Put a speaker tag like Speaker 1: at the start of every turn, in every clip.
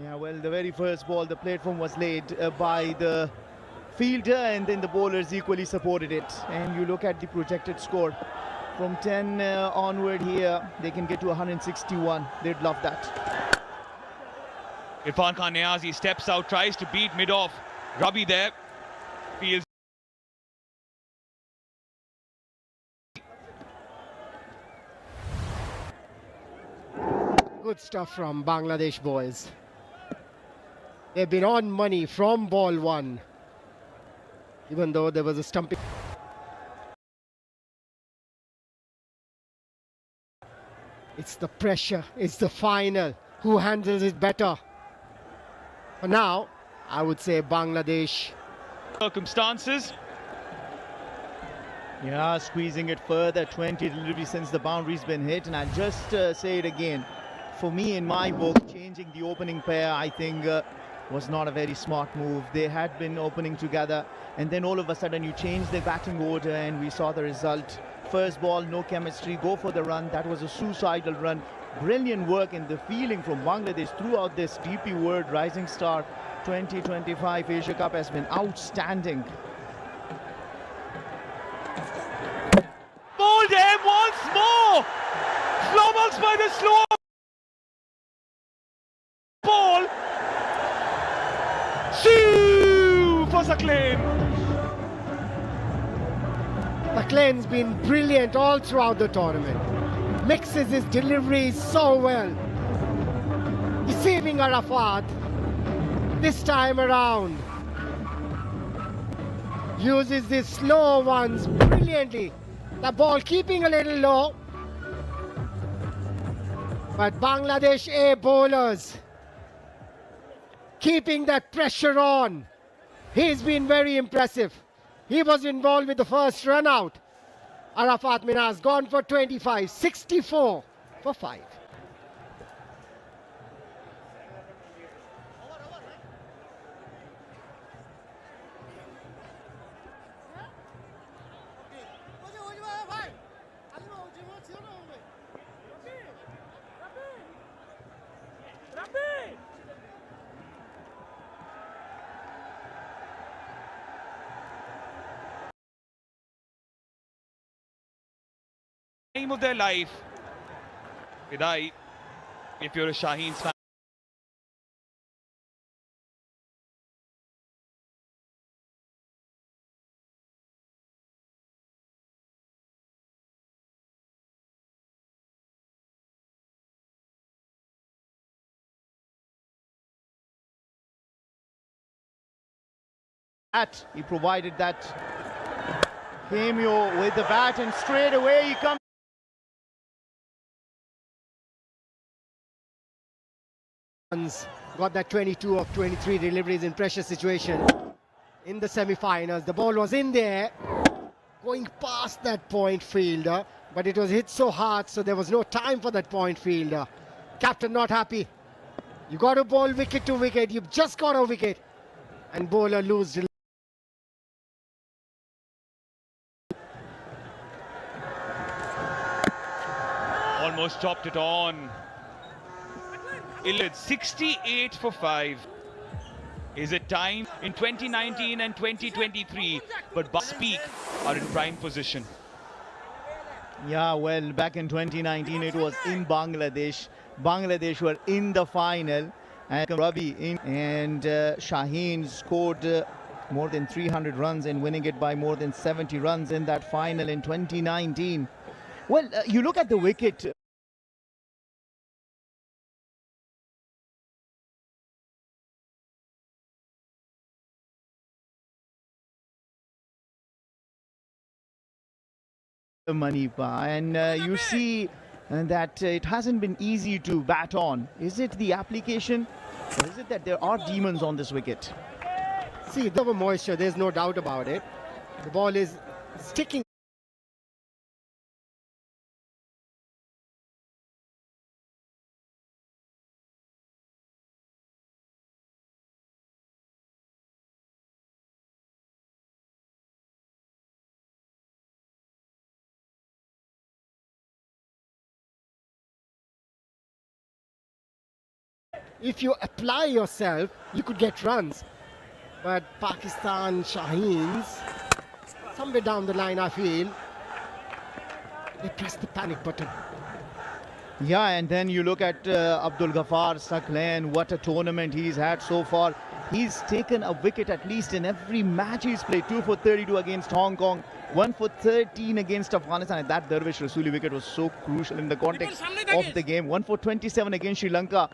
Speaker 1: Yeah, well, the very first ball, the platform was laid by the fielder, and then the bowlers equally supported it. And you look at the projected score from 10 onward here, they can get to 161. They'd love that.
Speaker 2: Irfan Khan Niazi steps out, tries to beat mid-off. Rabi there feels.
Speaker 3: Good stuff from Bangladesh boys. They've been on money from ball one, even though there was a stumping. It's the pressure, it's the final. Who handles it better? For now, I would say Bangladesh.
Speaker 2: Circumstances.
Speaker 1: Yeah, squeezing it further, 20 deliveries since the boundary's been hit. And I'll just say it again. For me, in my book, changing the opening pair, I think, was not a very smart move. They had been opening together, and then all of a sudden you change the batting order, and we saw the result. First ball, no chemistry, go for the run. That was a suicidal run. Brilliant work in the fielding from Bangladesh throughout this DP World Rising Star 2025 Asia Cup has been outstanding.
Speaker 2: Bowled him once more. Flummoxed by the slow ball. Shoo for Saqlain.
Speaker 3: Saqlain's been brilliant all throughout the tournament. Mixes his deliveries so well. Deceiving Arafat this time around. Uses these slow ones brilliantly. The ball keeping a little low. But Bangladesh A bowlers keeping that pressure on. He's been very impressive. He was involved with the first run out. Arafat Minhas gone for 25, 64 for 5.
Speaker 2: Time of their life. Vidai, if you're a Shaheen's fan.
Speaker 1: He provided that cameo with the bat, and straight away he comes.
Speaker 3: Got that 22 of 23 deliveries in pressure situation in the semi-finals. The ball was in there, going past that point fielder, but it was hit so hard, so there was no time for that point fielder. Captain not happy. You got to bowl wicket to wicket. You've just got a wicket, and bowler lose.
Speaker 2: Almost chopped it on. 68 for 5. Is it time in 2019 and 2023? But Speak are in prime position.
Speaker 1: Yeah, well, back in 2019 it was in Bangladesh. Bangladesh were in the final, and Rabi in, and Shaheen scored more than 300 runs and winning it by more than 70 runs in that final in 2019. Well, you look at the wicket. Manipa, and you see that it hasn't been easy to bat on. Is it the application, or is it that there are demons on this wicket?
Speaker 3: See, there was moisture, there's no doubt about it. The ball is sticking. if you apply yourself, you could get runs. But Pakistan Shaheens, somewhere down the line, I feel, they pressed the panic button.
Speaker 1: Yeah, and then you look at Abdul Ghaffar Saklan, what a tournament he's had so far. He's taken a wicket at least in every match he's played. 2 for 32 against Hong Kong, 1 for 13 against Afghanistan. And that Dervish Rasuli wicket was so crucial in the context of the game. 1 for 27 against Sri Lanka.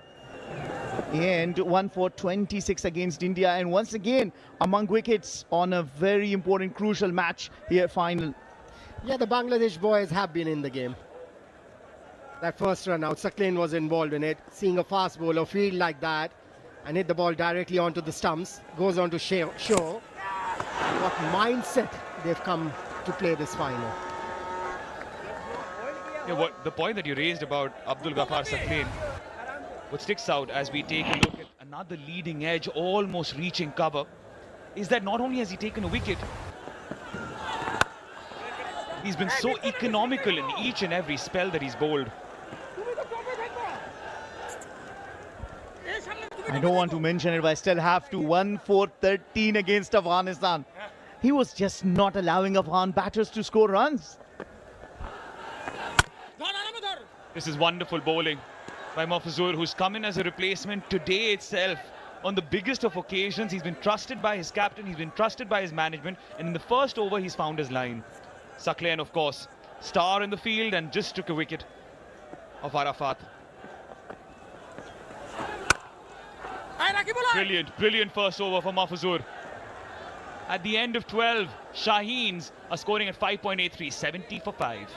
Speaker 1: And 1 for 26 against India. And once again, among wickets on a very important, crucial match here, final.
Speaker 3: Yeah, the Bangladesh boys have been in the game. That first run out, Saklan was involved in it. Seeing a fast bowler field like that and hit the ball directly onto the stumps, goes on to show what mindset they've come to play this final.
Speaker 2: Yeah, what the point that you raised about Abdul Ghaffar Saklan, what sticks out as we take a look at another leading edge, almost reaching cover, is that not only has he taken a wicket, he's been so economical in each and every spell that he's bowled.
Speaker 1: I don't want to mention it, but I still have to. 1 for 13 against Afghanistan. He was just not allowing Afghan batters to score runs.
Speaker 2: This is wonderful bowling by Mahfuzur, who's come in as a replacement today itself. On the biggest of occasions, he's been trusted by his captain, he's been trusted by his management, and in the first over, he's found his line. Saklan, of course, star in the field and just took a wicket of Arafat. Brilliant first over for Mahfuzur. At the end of 12, Shaheens are scoring at 5.83, 70 for 5.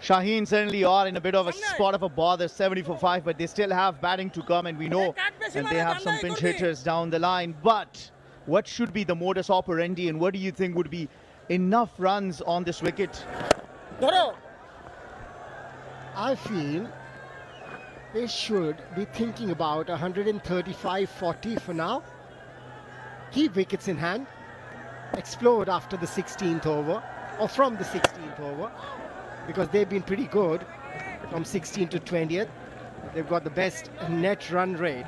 Speaker 1: Shaheen certainly are in a bit of a spot of a bother, 70 for 5, but they still have batting to come, and we know that they have some pinch hitters down the line. But what should be the modus operandi, and what do you think would be enough runs on this wicket?
Speaker 3: I feel they should be thinking about 135-40 for now. Keep wickets in hand. Explode after the 16th over, or from the 16th over, because they've been pretty good from 16 to 20th. They've got the best net run rate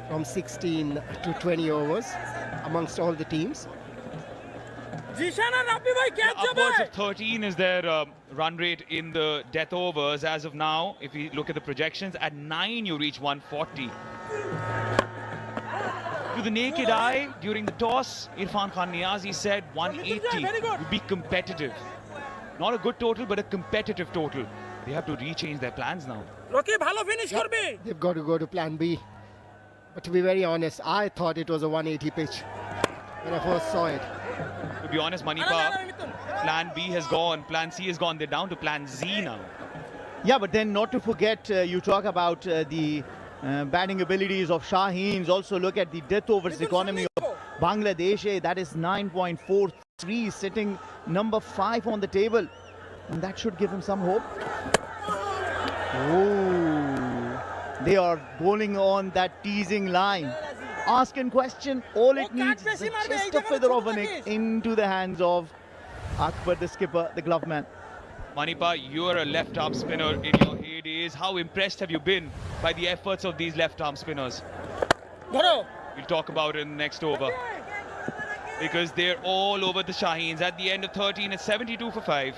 Speaker 3: from 16 to 20 overs amongst all the teams.
Speaker 2: Upwards of 13 is their run rate in the death overs as of now. If you look at the projections, at 9 you reach 140. To the naked eye, during the toss, Irfan Khan Niazi said 180 would be competitive. Not a good total, but a competitive total. They have to rechange their plans now.
Speaker 3: They've got to go to plan B. But to be very honest, I thought it was a 180 pitch when I first saw it.
Speaker 2: To be honest, Manipa, plan B has gone, plan C has gone. They're down to plan Z now.
Speaker 1: Yeah, but then not to forget, you talk about the batting abilities of Shaheens. Also look at the death overs economy of Bangladesh. That is 9.43, sitting number 5 on the table. And that should give him some hope. Oh, they are bowling on that teasing line. Asking question, all it needs is just a feather of an egg into the hands of Akbar, the skipper, the glove man.
Speaker 2: Manipa, you're a left-arm spinner in your heydays. How impressed have you been by the efforts of these left-arm spinners? We'll talk about it in the next over. Because they're all over the Shaheens. At the end of 13, it's 72 for 5.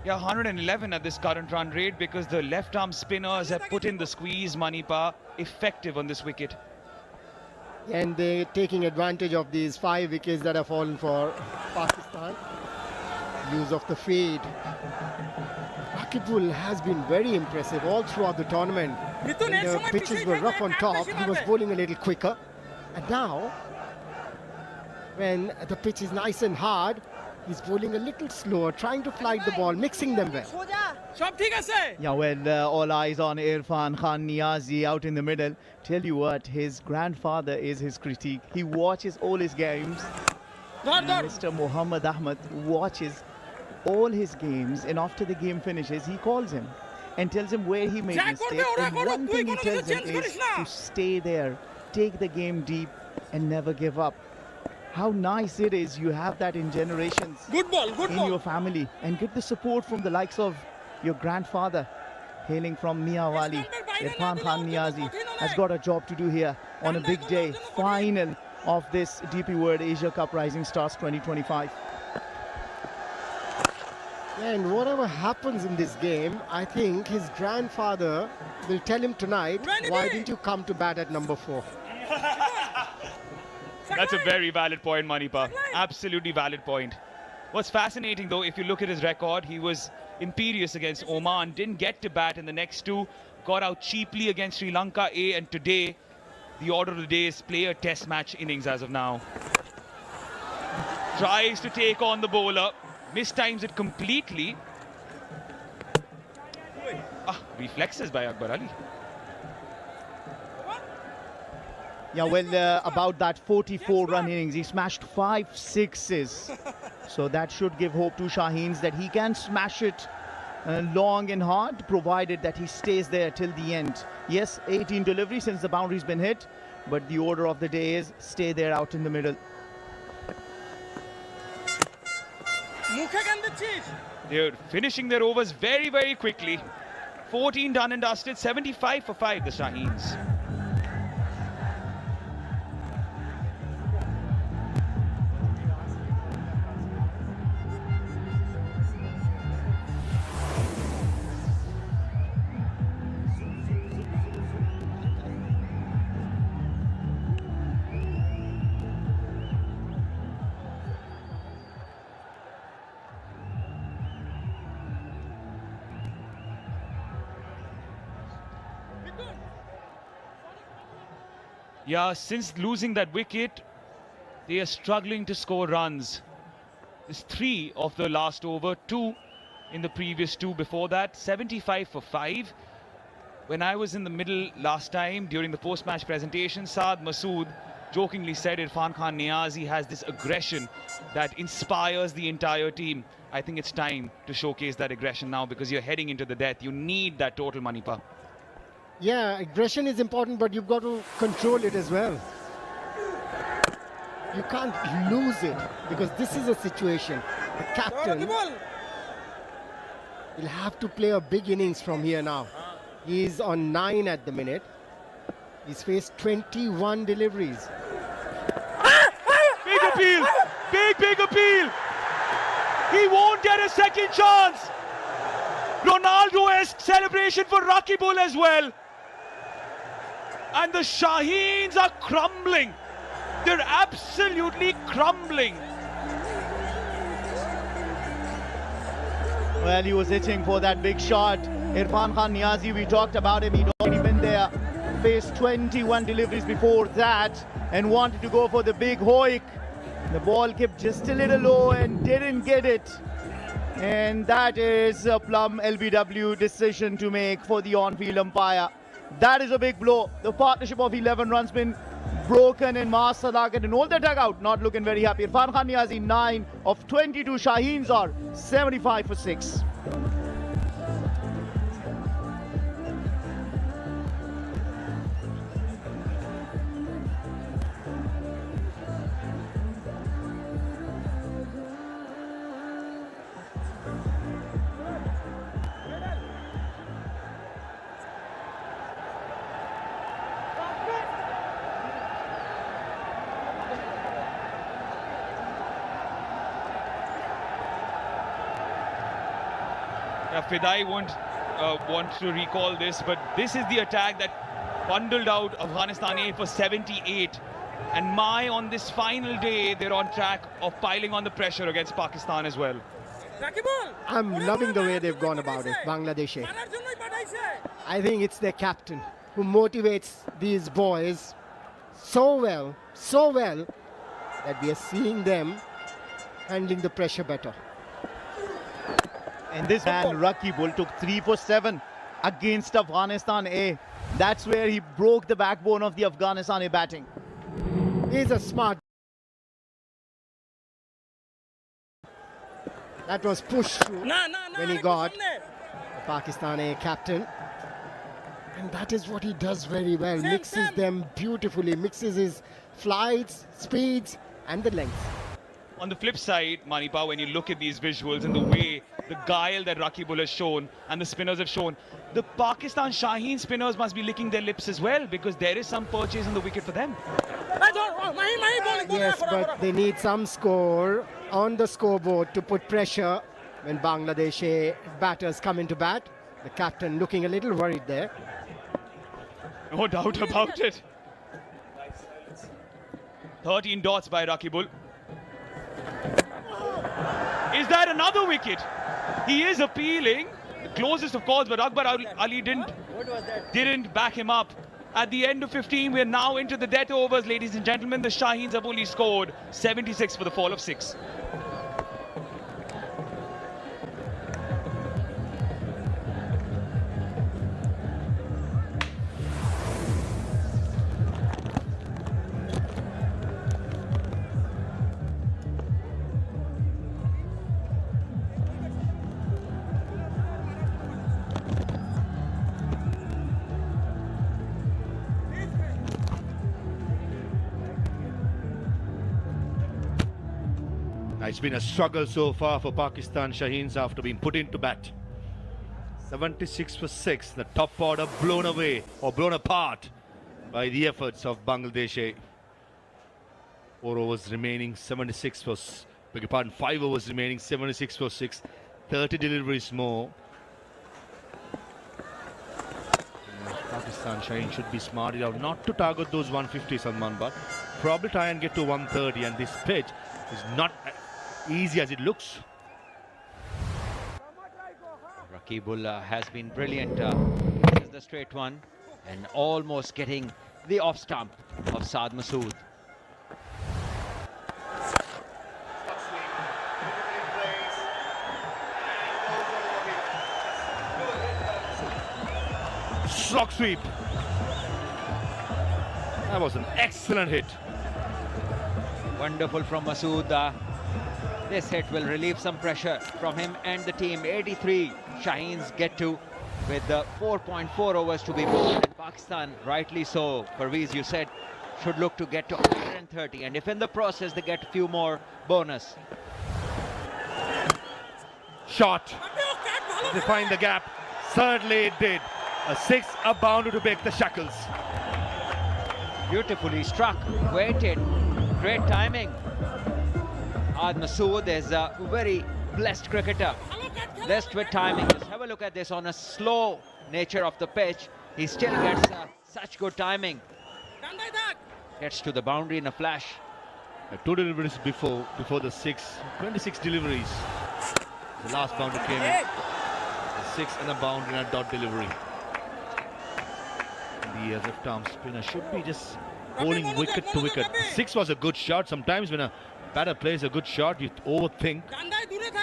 Speaker 2: Yeah, 111 at this current run rate because the left arm spinners have put in the squeeze. Manipa effective on this wicket.
Speaker 3: And they're taking advantage of these 5 wickets that have fallen for Pakistan. Use of the fade. Rakibul has been very impressive all throughout the tournament. When the pitches were rough on top, he was bowling a little quicker. And now, when the pitch is nice and hard, he's bowling a little slower, trying to flight the ball, mixing them well.
Speaker 1: Yeah, well, all eyes on Irfan Khan Niazi out in the middle. Tell you what, his grandfather is his critique. He watches all his games. Mr. Muhammad Ahmed watches all his games, and after the game finishes, he calls him and tells him where he made mistakes. And one thing he tells him is to stay there, take the game deep, and never give up. How nice it is you have that in generations in your family, and get the support from the likes of your grandfather, hailing from Miawali. Irfan Khan Niazi has got a job to do here on a big day, final of this DP World Asia Cup Rising Stars 2025.
Speaker 3: And whatever happens in this game, I think his grandfather will tell him tonight, why didn't you come to bat at number 4?
Speaker 2: That's a very valid point, Manipa. Absolutely valid point. What's fascinating though, if you look at his record, he was imperious against Oman, didn't get to bat in the next 2, got out cheaply against Sri Lanka A, and today the order of the day is play a test match innings as of now. Tries to take on the bowler, mistimes it completely. Reflexes by Akbar Ali.
Speaker 1: Yeah, well, about that 44-run innings, he smashed 5 sixes. So that should give hope to Shaheens that he can smash it long and hard, provided that he stays there till the end. Yes, 18 deliveries since the boundary's been hit, but the order of the day is stay there out in the middle.
Speaker 2: They're finishing their overs very, very quickly. 14 done and dusted, 75 for 5, the Shaheens. Yeah, since losing that wicket, they are struggling to score runs. There's 3 of the last over, 2 in the previous 2 before that, 75 for 5. When I was in the middle last time during the post-match presentation, Saad Masood jokingly said Irfan Khan Niazi has this aggression that inspires the entire team. I think it's time to showcase that aggression now because you're heading into the death. You need that total, Manipa.
Speaker 3: Yeah, aggression is important, but you've got to control it as well. You can't lose it, because this is a situation. The captain will have to play a big innings from here now. He's on 9 at the minute. He's faced 21 deliveries.
Speaker 2: Big appeal! Big appeal! He won't get a second chance! Ronaldo-esque celebration for Rakibul as well. And the Shaheens are crumbling. They're absolutely crumbling.
Speaker 1: Well, he was itching for that big shot. Irfan Khan Niazi, we talked about him. He'd already been there. Faced 21 deliveries before that and wanted to go for the big hoik. The ball kept just a little low and didn't get it. And that is a plumb LBW decision to make for the on-field umpire. That is a big blow. The partnership of 11 runs been broken, and Maas Sadakat and all the dugout not looking very happy. Irfan Khan Niazi 9 of 22. Shaheens are 75 for 6.
Speaker 2: Fidai won't want to recall this, but this is the attack that bundled out Afghanistan A for 78. And on this final day, they're on track of piling on the pressure against Pakistan as well.
Speaker 3: I'm loving the way they've gone about it, Bangladesh. I think it's their captain who motivates these boys so well that we are seeing them handling the pressure better.
Speaker 1: And this man, Rakibul, took 3 for 7 against Afghanistan A. That's where he broke the backbone of the Afghanistan A batting.
Speaker 3: He's a smart. That was pushed through when he got the Pakistan A captain. And that is what he does very well. Mixes them beautifully. Mixes his flights, speeds and the length.
Speaker 2: On the flip side, Manipa, when you look at these visuals and the way, the guile that Rakibul has shown and the spinners have shown, the Pakistan Shaheen spinners must be licking their lips as well, because there is some purchase on the wicket for them.
Speaker 3: Yes, but they need some score on the scoreboard to put pressure when Bangladesh batters come into bat. The captain looking a little worried there.
Speaker 2: No doubt about it. 13 dots by Rakibul. Is that another wicket? He is appealing. The closest, of course, but Akbar Ali didn't back him up. At the end of 15, we are now into the death overs, ladies and gentlemen. The Shaheens have only scored 76 for the fall of 6.
Speaker 4: It's been a struggle so far for Pakistan Shaheens after being put into bat. 76 for 6, the top order blown away or blown apart by the efforts of Bangladesh. 4 overs remaining, 76 for, beg your pardon, 5 overs remaining, 76 for 6, 30 deliveries more. Pakistan Shaheen should be smart enough not to target those 150, Salman, but probably try and get to 130, and this pitch is not easy as it looks.
Speaker 5: Rakibul has been brilliant. This is the straight one and almost getting the off stump of Saad Masood.
Speaker 4: Slog sweep. That was an excellent hit.
Speaker 5: Wonderful from Masood. This hit will relieve some pressure from him and the team. 83 Shaheens get to with 4.4 overs to be bowled. And Pakistan, rightly so, Parveez, you said, should look to get to 130. And if in the process they get a few more bonus.
Speaker 4: Shot. Did they find the gap? Certainly it did. A 6, a boundary to break the shackles.
Speaker 5: Beautifully struck, waited, great timing. Saad Masood is a very blessed cricketer, blessed with timing. Just have a look at this on a slow nature of the pitch. He still gets such good timing. Gets to the boundary in a flash.
Speaker 4: 2 deliveries before the 6, 26 deliveries. The last boundary came in. A 6 and a boundary and a dot delivery. The left arm spinner should be just bowling wicket to wicket. 6 was a good shot. Sometimes when a batter plays a good shot, you overthink.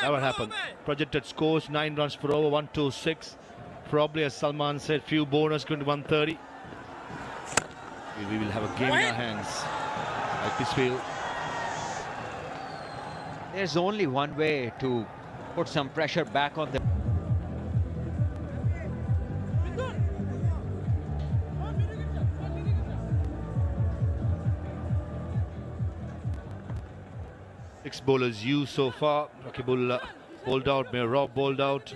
Speaker 4: That will happen. Projected scores 9 runs per over, 126. Probably, as Salman said, few bonus going to 130. We will have a game in our hands like this field.
Speaker 5: There's only one way to put some pressure back on the.
Speaker 4: Six bowlers used so far. Rakibul bowled out, Mehrab bowled out.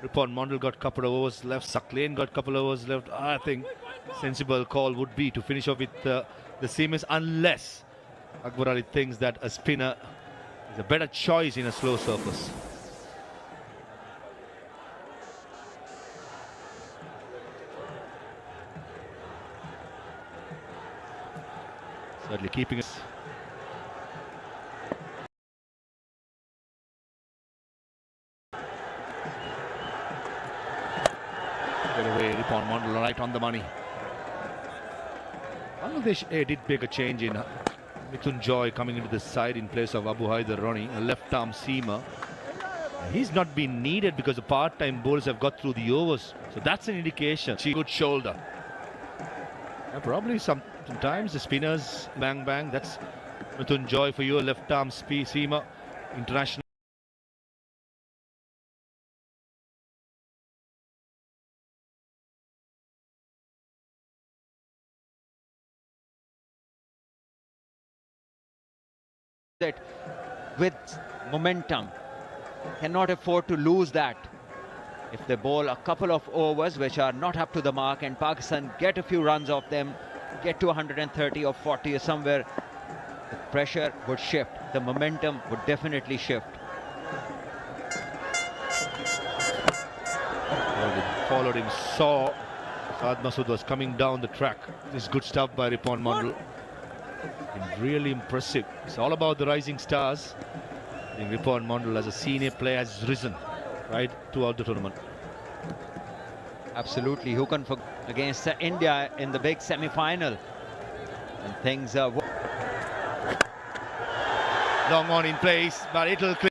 Speaker 4: Ripon Mondal got a couple of overs left. Saklane got a couple of overs left. I think sensible call would be to finish off with the seamers, unless Akbar Ali thinks that a spinner is a better choice in a slow surface. Certainly keeping it. Get away, Ripon Mondal right on the money. Bangladesh did make a change in Mithun Joy coming into the side in place of Abu Haider Ronnie, a left-arm seamer. He's not been needed because the part-time bowlers have got through the overs. So that's an indication. Good shoulder. Probably sometimes the spinners bang bang. That's Mithun Joy for you, a left-arm seamer, international.
Speaker 5: That with momentum, cannot afford to lose that. If they bowl a couple of overs which are not up to the mark and Pakistan get a few runs off them, get to 130 or 40 or somewhere, the pressure would shift, the momentum would definitely shift.
Speaker 4: Followed him, saw Saad Masood was coming down the track. This is good stuff by Ripon Mondal. And really impressive. It's all about the rising stars. I think Ripon Mondal as a senior player has risen right throughout the tournament.
Speaker 5: Absolutely. Who can forget against India in the big semi-final? And things are...
Speaker 4: Long on in place, but it'll clear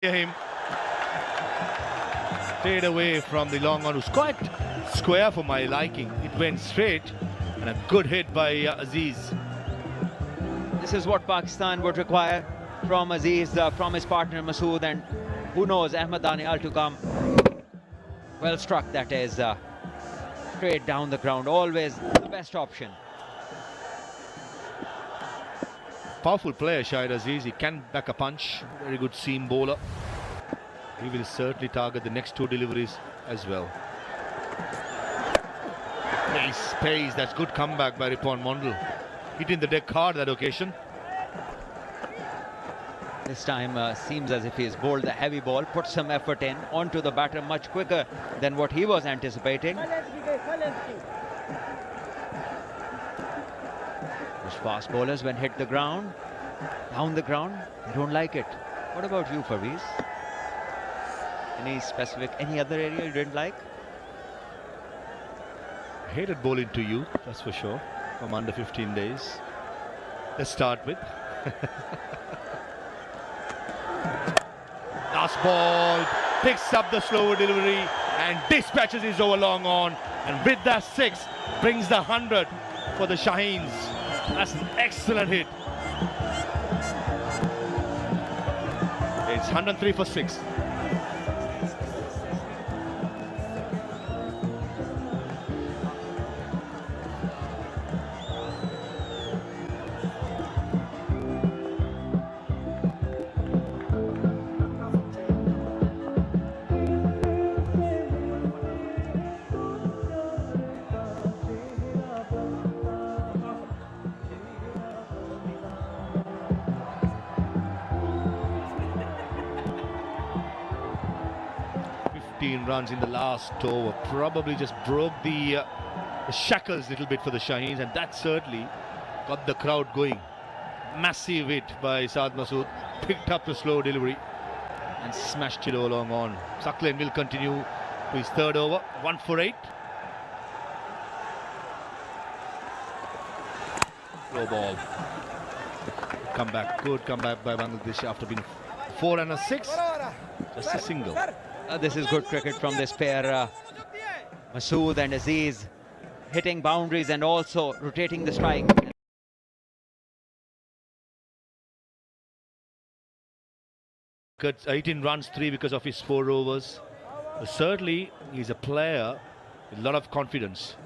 Speaker 4: him. Stayed away from the long on, who's quite square for my liking. It went straight, and a good hit by Aziz.
Speaker 5: This is what Pakistan would require from Aziz, from his partner Masood, and who knows, Ahmed Daniel to come. Well struck, that is. Straight down the ground, always the best option.
Speaker 4: Powerful player, Shahid Aziz. He can back a punch. Very good seam bowler. He will certainly target the next two deliveries as well. Pace. That's good comeback by Ripon Mondal. Hitting the deck hard that occasion.
Speaker 5: This time seems as if he has bowled the heavy ball, put some effort in onto the batter much quicker than what he was anticipating. Those fast bowlers, when hit the ground, down the ground, they don't like it. What about you, Parveez? Any other area you didn't like?
Speaker 4: Hated bowling to you, that's for sure, from under 15 days. Let's start with. Last ball, picks up the slower delivery and dispatches his over long on. And with that 6, brings the 100 for the Shaheens. That's an excellent hit. It's 103 for 6. Runs in the last over, probably just broke the shackles a little bit for the Shaheens, and that certainly got the crowd going. Massive hit by Saad Masood, picked up the slow delivery and smashed it all along on. Sucklen will continue to his third over, 1 for 8. Low ball. Comeback, good comeback by Bangladesh after being 4 and a 6. Just a single.
Speaker 5: This is good cricket from this pair, Masood and Aziz, hitting boundaries and also rotating the strike.
Speaker 4: 18 runs, 3 because of his 4 overs. Certainly, he's a player with a lot of confidence.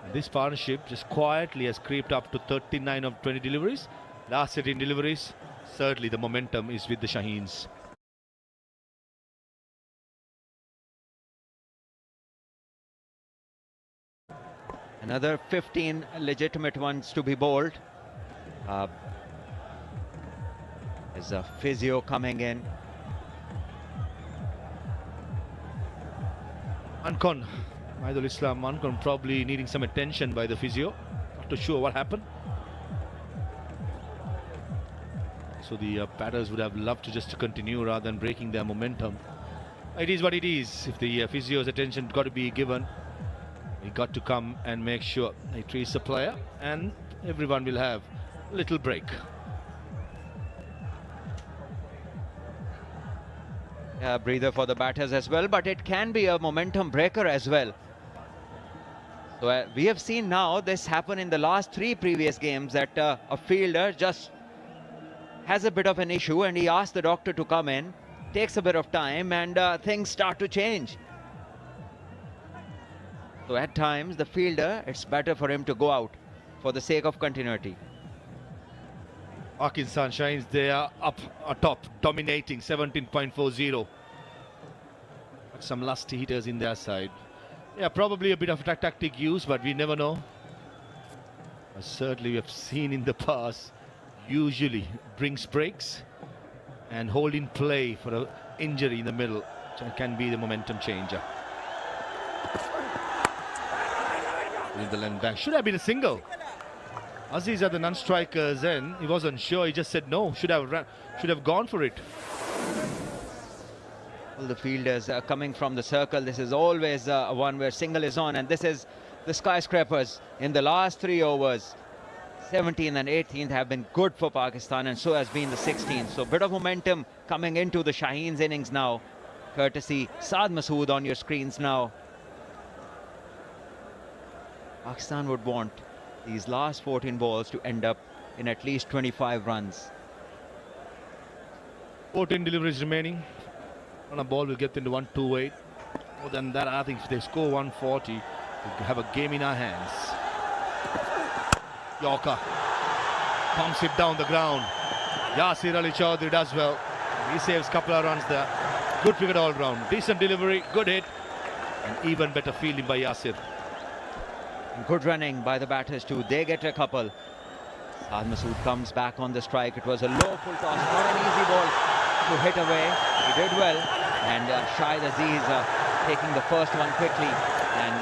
Speaker 4: And this partnership just quietly has creeped up to 39 of 20 deliveries. Last 18 deliveries, certainly the momentum is with the Shaheens.
Speaker 5: Another 15 legitimate ones to be bowled. There's a physio coming in.
Speaker 4: Mankon, Maidul Islam Mankon probably needing some attention by the physio. Not too sure what happened. So the batters would have loved to just continue rather than breaking their momentum. It is what it is. If the physio's attention got to be given, he got to come and make sure he treats the player, and everyone will have a little break.
Speaker 5: Breather for the batters as well, but it can be a momentum breaker as well. So we have seen now this happen in the last 3 previous games, that a fielder just has a bit of an issue and he asks the doctor to come in, takes a bit of time, and things start to change. So at times the fielder, it's better for him to go out for the sake of continuity.
Speaker 4: Pakistan Shines, they are up atop, dominating 17.40. Some lusty hitters in their side. Yeah, probably a bit of tactic use, but we never know. Certainly we have seen in the past, usually brings breaks and hold in play for an injury in the middle. So can be the momentum changer. In the length back, should have been a single. Aziz at the non-striker's end, he wasn't sure, he just said no, should have gone for it.
Speaker 5: Well, the fielders are coming from the circle. This is always one where single is on, and this is the skyscrapers in the last 3 overs. 17th and 18th have been good for Pakistan, and so has been the 16th. So a bit of momentum coming into the Shaheen's innings now, courtesy Saad Masood on your screens now. Pakistan would want these last 14 balls to end up in at least 25 runs.
Speaker 4: 14 deliveries remaining. On a ball will get into 128. More than that, I think if they score 140, we have a game in our hands. Yorker pumps it down the ground. Yasir Ali Chaudhry does well. He saves a couple of runs there. Good cricket all round. Decent delivery, good hit, and even better fielding by Yasir.
Speaker 5: Good running by the batters too. They get a couple. Saad Masood comes back on the strike. It was a low full toss, not an easy ball to hit away. He did well, and Shahid Aziz taking the first one quickly and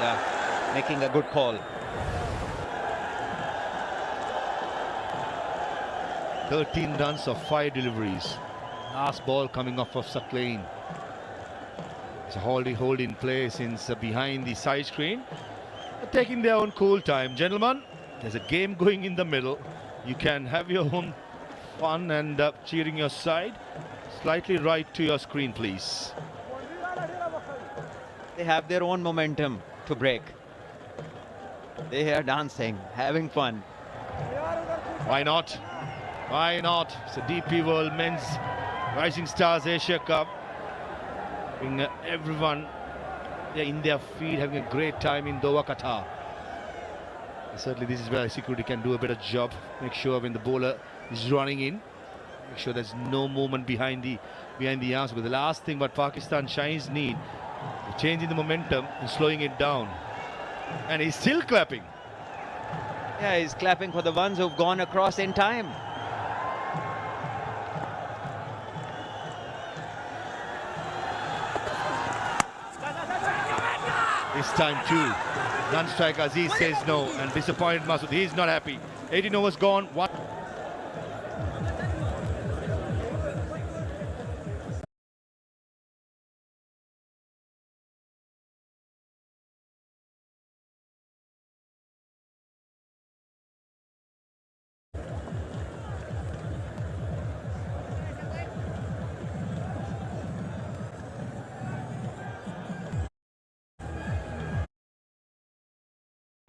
Speaker 5: making a good call.
Speaker 4: 13 runs of 5 deliveries. Last ball coming off of Saqlain. It's a hold in play since behind the side screen. They're taking their own cool time. Gentlemen, there's a game going in the middle. You can have your own fun and cheering your side. Slightly right to your screen, please.
Speaker 5: They have their own momentum to break. They are dancing, having fun.
Speaker 4: Why not? Why not? It's a DP World Men's Rising Stars Asia Cup. Everyone, they're in their feet, having a great time in Doha, Qatar. Certainly this is where security can do a better job. Make sure when the bowler is running in, make sure there's no movement behind the arms. But the last thing what Pakistan Shines need, changing the momentum and slowing it down. And he's still clapping.
Speaker 5: Yeah, he's clapping for the ones who've gone across in time.
Speaker 4: This time too, non-striker Aziz says no, and disappointed Masood. He's not happy. 18 overs gone. One.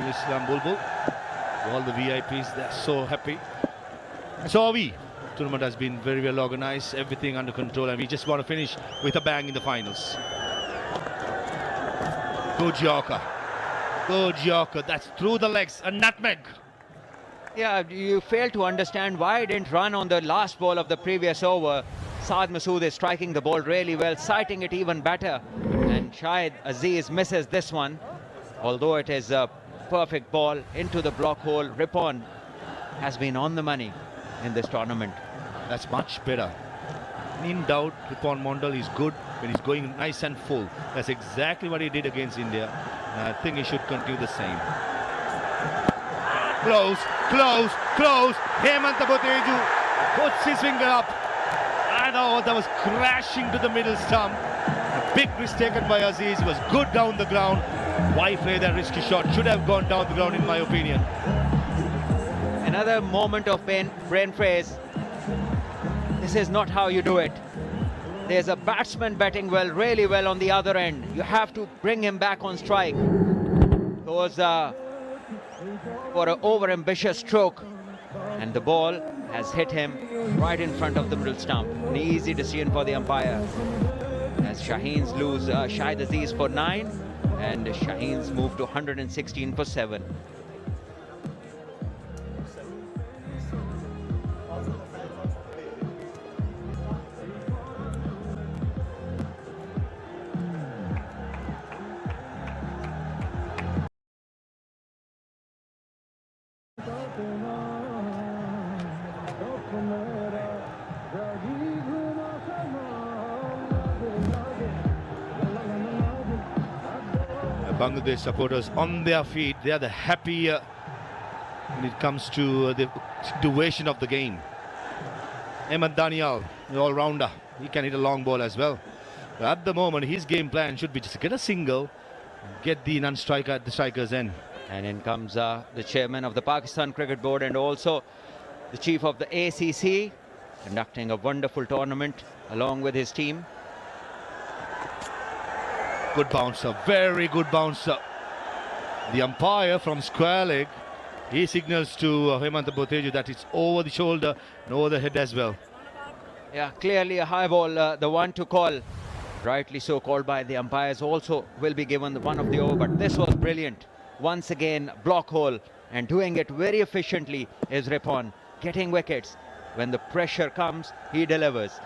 Speaker 4: Islam Bulbul, all the VIPs, they're so happy. So are we. Tournament has been very well organized, everything under control, and we just want to finish with a bang in the finals. Good Yorker. Good Yorker. That's through the legs. A nutmeg.
Speaker 5: Yeah, you fail to understand why he didn't run on the last ball of the previous over. Saad Masood is striking the ball really well, sighting it even better. And Shahid Aziz misses this one. Although it is a perfect ball into the block hole, Ripon has been on the money in this tournament.
Speaker 4: That's much better. In doubt, Ripon Mondal is good when he's going nice and full. That's exactly what he did against India. And I think he should continue the same. Close, close, close. Hemanta Boteju puts his finger up. I know that was crashing to the middle stump. A big risk taken by Aziz. He was good down the ground. Why play that risky shot? Should have gone down the ground, in my opinion.
Speaker 5: Another moment of brain freeze. This is not how you do it. There's a batsman batting well, really well on the other end. You have to bring him back on strike. Goes for an over-ambitious stroke. And the ball has hit him right in front of the middle stump. An easy decision for the umpire. As Shaheens lose Shahid Aziz for 9. And Shaheens move to 116 for 7.
Speaker 4: Bangladesh supporters on their feet. They are the happy when it comes to the situation of the game. Ahmed Daniel, the all-rounder, he can hit a long ball as well. But at the moment, his game plan should be just get a single, get the non-striker at the striker's end.
Speaker 5: And in comes the chairman of the Pakistan Cricket Board and also the chief of the ACC, conducting a wonderful tournament along with his team.
Speaker 4: Good bouncer, very good bouncer. The umpire from square leg, he signals to Hemanta Boteju that it's over the shoulder and over the head as well.
Speaker 5: Yeah, clearly a high ball, the one to call. Rightly so called by the umpires, also will be given the one of the over, but this was brilliant. Once again, block hole, and doing it very efficiently is Ripon, getting wickets. When the pressure comes, he delivers.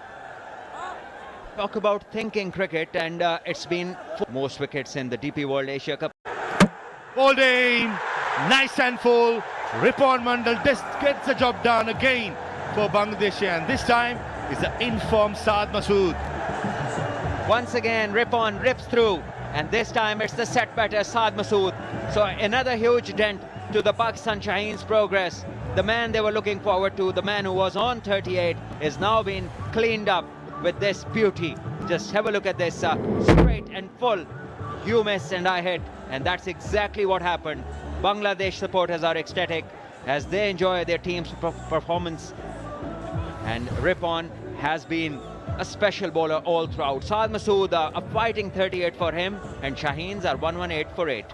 Speaker 5: Talk about thinking cricket, and it's been most wickets in the DP World Asia Cup.
Speaker 4: Bowling, nice and full. Ripon Mondal just gets the job done again for Bangladesh, and this time is the informed Saad Masood.
Speaker 5: Once again, Ripon rips through, and this time it's the set batter Saad Masood. So another huge dent to the Pakistan Shaheens' progress. The man they were looking forward to, the man who was on 38, is now being cleaned up with this beauty. Just have a look at this, straight and full. You miss and I hit, and that's exactly what happened. Bangladesh supporters are ecstatic as they enjoy their team's performance. And Ripon has been a special bowler all throughout. Saad Masood, a fighting 38 for him, and Shaheens are 118 for 8.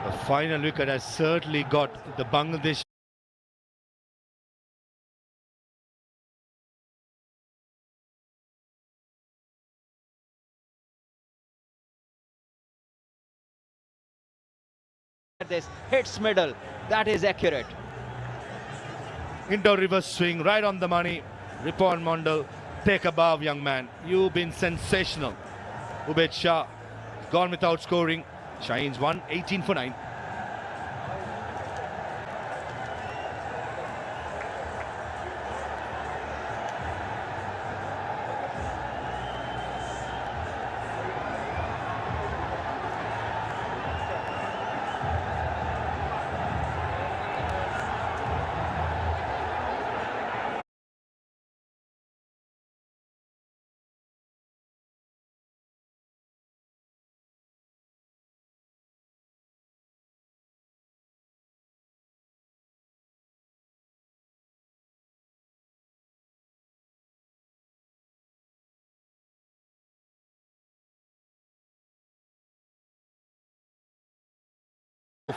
Speaker 4: The final wicket has certainly got the Bangladesh
Speaker 5: This hits middle, that is accurate.
Speaker 4: indoor reverse swing right on the money. Ripon Mondal, take a bow, young man. You've been sensational. Ubaid Shah gone without scoring. Shaheens 118 for 9.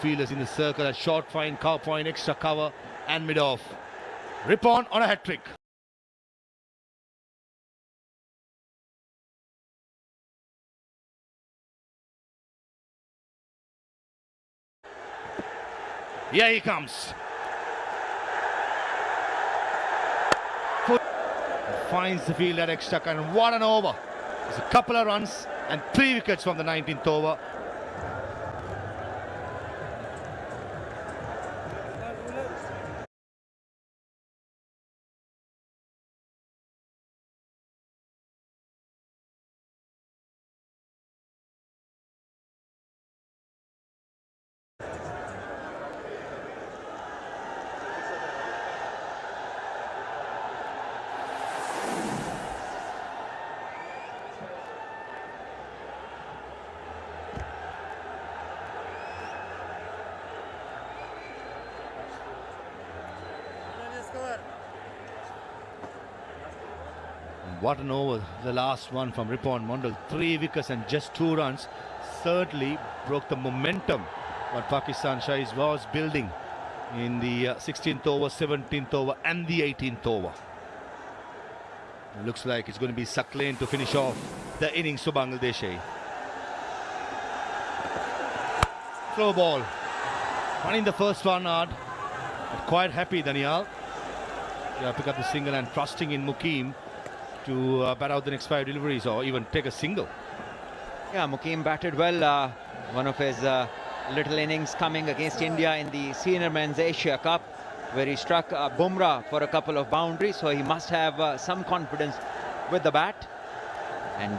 Speaker 4: Fielders in the circle, a short fine, cow fine, extra cover and mid-off. Ripon on a hat-trick. Here he comes. Finds the field at extra, and what an over. There's a couple of runs and 3 wickets from the 19th over. What an over, the last one from Ripon Mondal. 3 wickets and just 2 runs. Certainly broke the momentum what Pakistan Shahis was building in the 16th over, 17th over and the 18th over. It looks like it's going to be Saqlain to finish off the innings for Bangladesh. Slow ball. Running the first one hard. But quite happy, Danial. Yeah, pick up the single and trusting in Mukim to bat out the next 5 deliveries or even take a single.
Speaker 5: Yeah, Mukim batted well. One of his little innings coming against India in the Senior Men's Asia Cup, where he struck Bumrah for a couple of boundaries, so he must have some confidence with the bat. And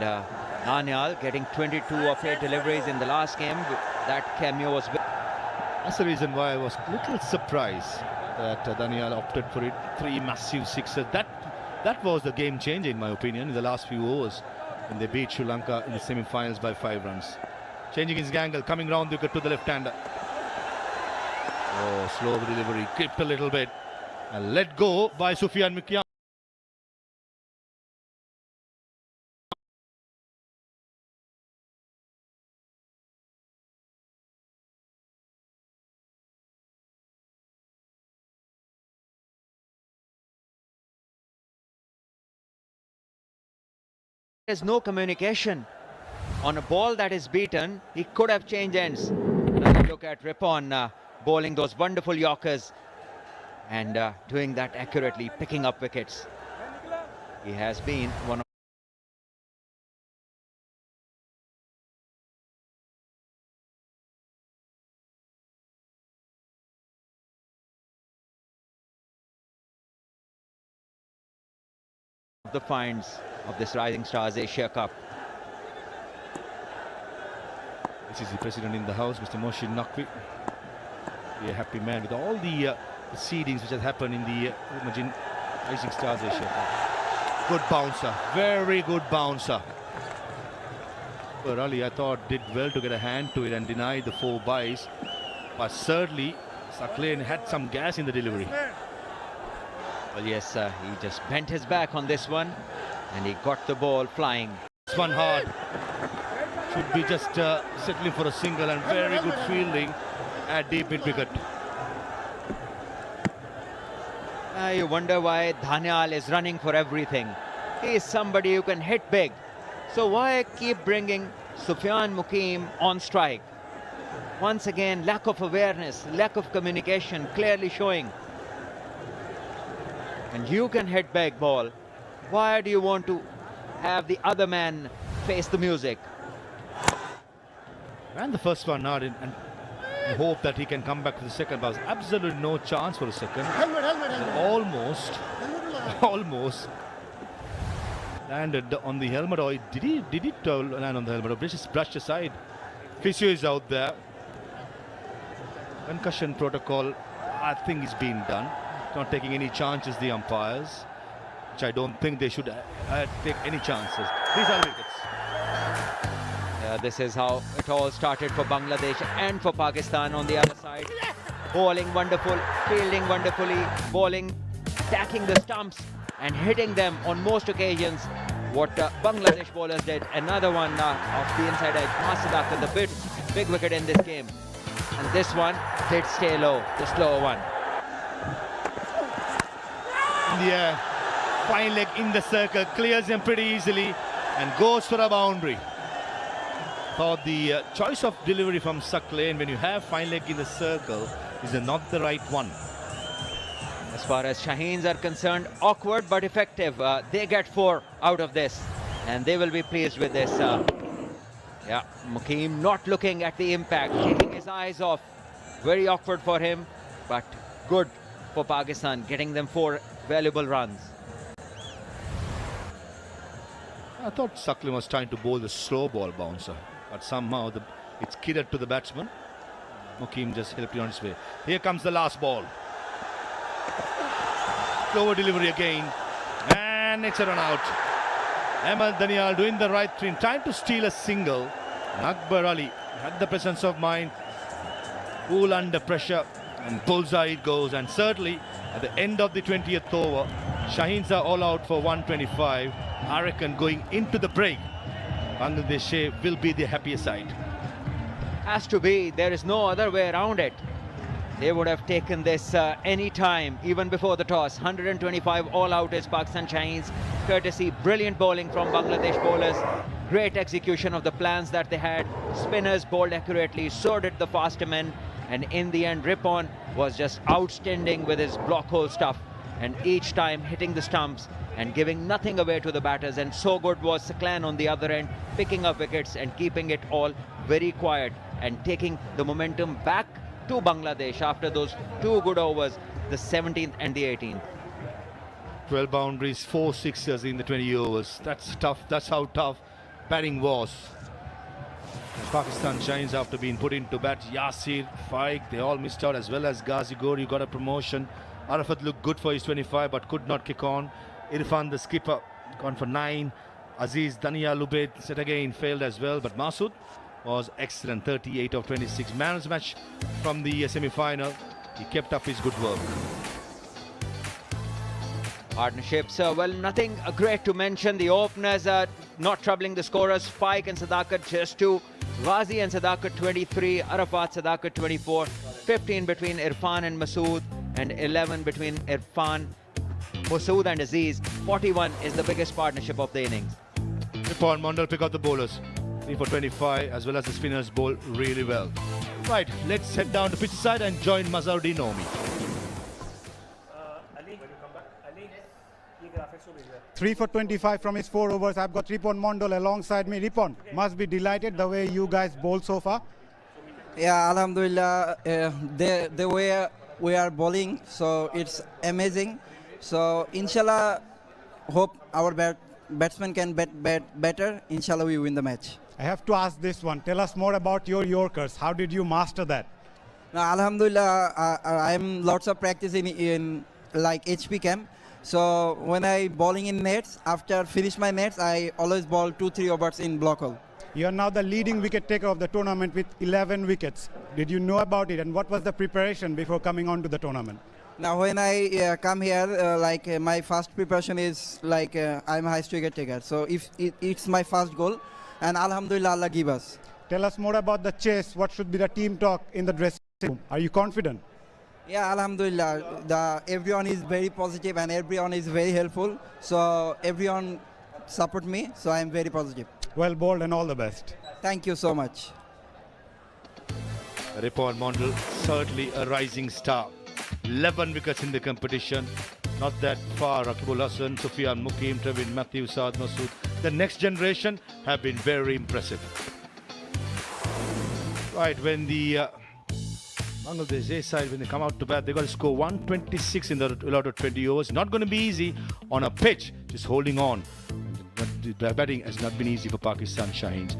Speaker 5: Danial getting 22 of 8 deliveries in the last game. That cameo was...
Speaker 4: That's the reason why I was a little surprised that Danial opted for it. 3 massive sixes. That was the game changer, in my opinion, in the last few overs when they beat Sri Lanka in the semi-finals by 5 runs. Changing his angle, coming round the wicket to the left-hander. Oh, slow delivery, clipped a little bit. And let go by Sufyan Mikyam.
Speaker 5: There's no communication. On a ball that is beaten, he could have changed ends. Another look at Ripon bowling those wonderful Yorkers and doing that accurately, picking up wickets. He has been one of the finds of this Rising Stars Asia Cup.
Speaker 4: This is the president in the house, Mr. Mohsin Naqvi. Be a happy man with all the seedings which has happened in the Rising Stars Asia Cup. Good bouncer, very good bouncer. But Ali, I thought, did well to get a hand to it and deny the 4 byes. But certainly, Saqlain had some gas in the delivery.
Speaker 5: Well, yes, he just bent his back on this one and he got the ball flying.
Speaker 4: This one hard. Should be just settling for a single, and very good fielding at deep mid wicket.
Speaker 5: You wonder why Danial is running for everything. He is somebody who can hit big. So why keep bringing Sufyan Mukim on strike? Once again, lack of awareness, lack of communication clearly showing. And you can hit big ball. Why do you want to have the other man face the music?
Speaker 4: And the first one hard, and I hope that he can come back to the second. But absolutely no chance for a second. Almost landed on the helmet. Or did he land on the helmet? Or just brushed aside. Physio is out there. Concussion protocol, I think, is being done. Not taking any chances, the umpires, which I don't think they should take any chances. These are wickets.
Speaker 5: This is how it all started for Bangladesh and for Pakistan on the other side. Bowling wonderful, fielding wonderfully, bowling, attacking the stumps and hitting them on most occasions. What Bangladesh bowlers did. Another one off the inside edge. Masadak with the big wicket in this game. And this one did stay low, the slower one.
Speaker 4: Yeah, fine leg in the circle, clears him pretty easily and goes for a boundary. Thought the choice of delivery from Saqlain, when you have fine leg in the circle, is not the right one.
Speaker 5: As far as Shaheens are concerned, awkward but effective. They get 4 out of this, and they will be pleased with this. Yeah, Mukim not looking at the impact, taking his eyes off. Very awkward for him, but good for Pakistan, getting them 4 valuable runs.
Speaker 4: I thought Suckling was trying to bowl the slow ball bouncer, but somehow it's kidded to the batsman. Mukim just helped it on his way. Here comes the last ball. Slower delivery again, and it's a run out. Ahmed Danial doing the right thing, trying to steal a single. And Akbar Ali had the presence of mind, cool under pressure, and bullseye it goes. And certainly at the end of the 20th over, Shaheens are all out for 125. I reckon going into the break, Bangladesh will be the happier side.
Speaker 5: Has to be, there is no other way around it. They would have taken this any time, even before the toss. 125 all out is Pakistan Shaheens, courtesy brilliant bowling from Bangladesh bowlers. Great execution of the plans that they had. Spinners bowled accurately, so did the faster men. And in the end, Rippon was just outstanding with his block hole stuff. And each time hitting the stumps and giving nothing away to the batters. And so good was Saklan on the other end, picking up wickets and keeping it all very quiet and taking the momentum back to Bangladesh after those 2 good overs, the 17th and the 18th.
Speaker 4: 12 boundaries, 4 sixers in the 20 overs. That's tough. That's how tough batting was. Pakistan shines after being put into bat. Yasir, Faik, they all missed out, as well as Ghazi Gori got a promotion. Arafat looked good for his 25 but could not kick on. Irfan, the skipper, gone for 9. Aziz Dania Lubaid set again, failed as well, but Masood was excellent, 38 of 26. Man of the match from the semi-final. He kept up his good work.
Speaker 5: Partnerships, well, nothing great to mention. The openers are not troubling the scorers. Faik and Sadakat just 2. Ghazi and Sadakat 23. Arafat, Sadakat 24. 15 between Irfan and Masood, and 11 between Irfan, Masood and Aziz. 41 is the biggest partnership of the innings.
Speaker 4: Rippon, Mondal pick up the bowlers. 3 for 25, as well as the spinners bowl really well. Right, let's head down to pitch side and join Mazharuddin Nomi.
Speaker 6: 3 for 25 from his 4 overs. I've got Rippon Mondal alongside me. Rippon, must be delighted the way you guys bowl so far.
Speaker 7: Yeah, Alhamdulillah, the way we are bowling, so it's amazing. So inshallah, hope our batsmen can bat better. Inshallah, we win the match.
Speaker 6: I have to ask this one. Tell us more about your Yorkers. How did you master that?
Speaker 7: Now, Alhamdulillah, I'm lots of practice in like HP camp. So when I bowling in nets, after finish my nets, I always bowl 2-3 overs in block hole.
Speaker 6: You are now the leading wicket taker of the tournament with 11 wickets. Did you know about it, and what was the preparation before coming on to the tournament?
Speaker 7: Now when I come here, my first preparation is like I'm a highest wicket taker. So if it's my first goal, and Alhamdulillah, Allah give us.
Speaker 6: Tell us more about the chase. What should be the team talk in the dressing room? Are you confident?
Speaker 7: Yeah, Alhamdulillah. Everyone is very positive and everyone is very helpful. So everyone support me. So I am very positive.
Speaker 6: Well bowled and all the best.
Speaker 7: Thank you so much.
Speaker 4: Rippon Mondal, certainly a rising star. 11 wickets in the competition. Not that far. Rakibul Hasan, Sufyan Mukim, Trevin Matthew, Saad Masood. The next generation have been very impressive. Right, when the Bangladesh A side, when they come out to bat, they got to score 126 in the allotted 20 overs. Not going to be easy on a pitch, just holding on. The batting has not been easy for Pakistan Shaheens.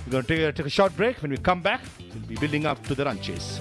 Speaker 4: We're going to take a short break. When we come back, we'll be building up to the run chase.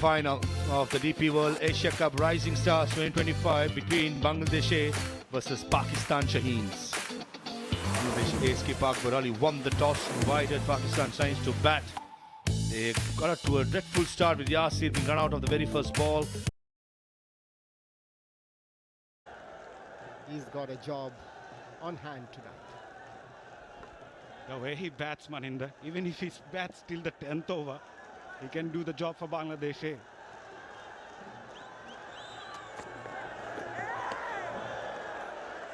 Speaker 4: final of the DP World Asia Cup Rising Stars 2025 between Bangladesh A versus Pakistan Shaheens. Bangladesh A's Park Burali won the toss, invited Pakistan Shaheens to bat. They got out to a dreadful start with Yasir being run out of the very first ball.
Speaker 3: He's got a job on hand tonight.
Speaker 6: The way he bats, Maninder, even if he bats till the 10th over, he can do the job for Bangladesh.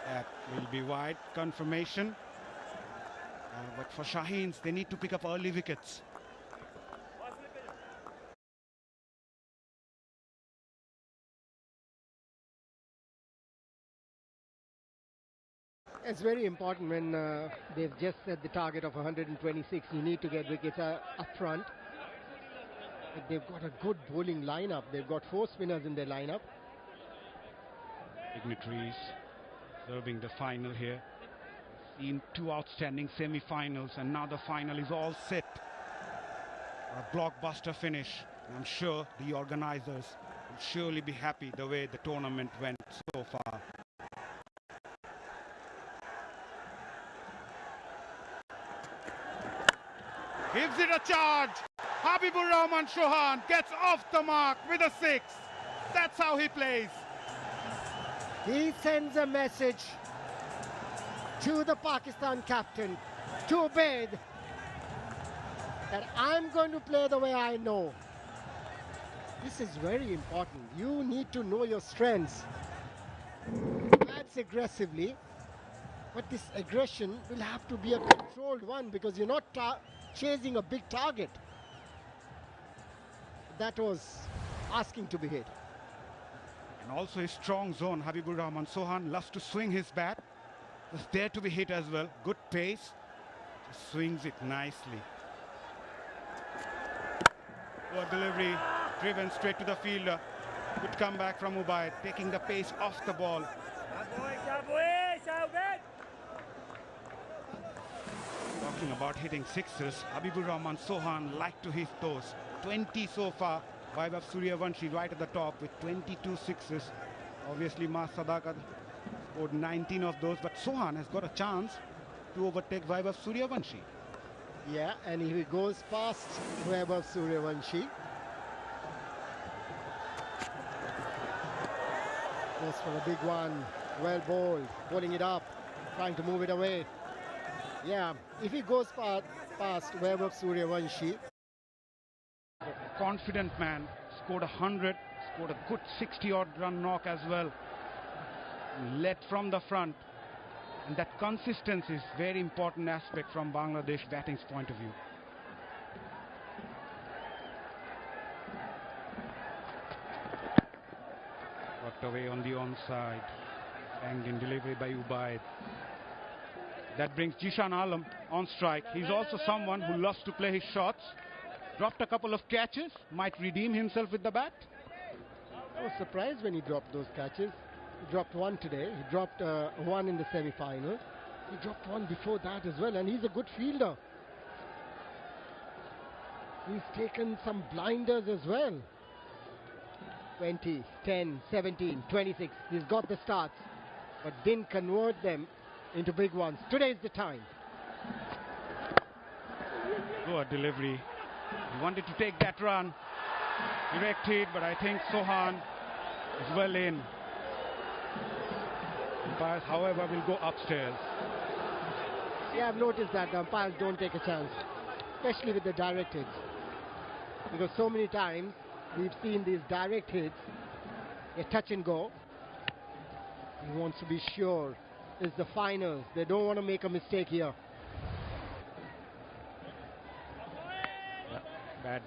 Speaker 6: That will be wide, confirmation. But for Shaheens, they need to pick up early wickets.
Speaker 3: It's very important when they've just set the target of 126. You need to get wickets up front. But they've got a good bowling lineup. They've got 4 spinners in their lineup.
Speaker 6: Dignitaries serving the final here. Seen 2 outstanding semi-finals, and now the final is all set. A blockbuster finish. I'm sure the organizers will surely be happy the way the tournament went so far. Gives it a charge. Habibur Rahman Chauhan gets off the mark with a 6. That's how he plays.
Speaker 3: He sends a message to the Pakistan captain, to Ubaid, that I'm going to play the way I know. This is very important. You need to know your strengths. Bats aggressively, but this aggression will have to be a controlled one because you're not chasing a big target. That was asking to be hit.
Speaker 6: And also his strong zone, Habibur Rahman Chauhan loves to swing his bat. Was there to be hit as well. Good pace. Just swings it nicely. Good delivery, driven straight to the fielder. Good comeback from Ubaid, taking the pace off the ball. Talking about hitting sixes, Habibur Rahman Chauhan like to hit those. 20 so far. Vaibhav Suryavanshi right at the top with 22 sixes. Obviously, Mas Sadakat scored 19 of those, but Chauhan has got a chance to overtake Vaibhav Suryavanshi.
Speaker 3: Yeah, and if he goes past Vaibhav Suryavanshi, goes for a big one, well bowled, pulling it up, trying to move it away. Yeah, if he goes past Vaibhav Suryavanshi.
Speaker 6: Confident man, scored 100, scored a good 60-odd run knock as well. Led from the front, and that consistency is very important aspect from Bangladesh batting's point of view. Worked away on the onside, banged in delivery by Ubaid. That brings Jishan Alam on strike. He's also someone who loves to play his shots. Dropped a couple of catches, might redeem himself with the bat.
Speaker 3: I was surprised when he dropped those catches. He dropped one today. He dropped one in the semi-final. He dropped one before that as well, and he's a good fielder. He's taken some blinders as well. 20, 10, 17, 26. He's got the starts, but didn't convert them into big ones. Today's the time.
Speaker 6: Good delivery. He wanted to take that run. Direct hit, but I think Chauhan is well in. Umpires, however, will go upstairs.
Speaker 3: Yeah, I've noticed that the umpires don't take a chance, especially with the direct hits. Because so many times we've seen these direct hits, a touch and go. He wants to be sure it's the finals. They don't want to make a mistake here.
Speaker 6: Yeah, bad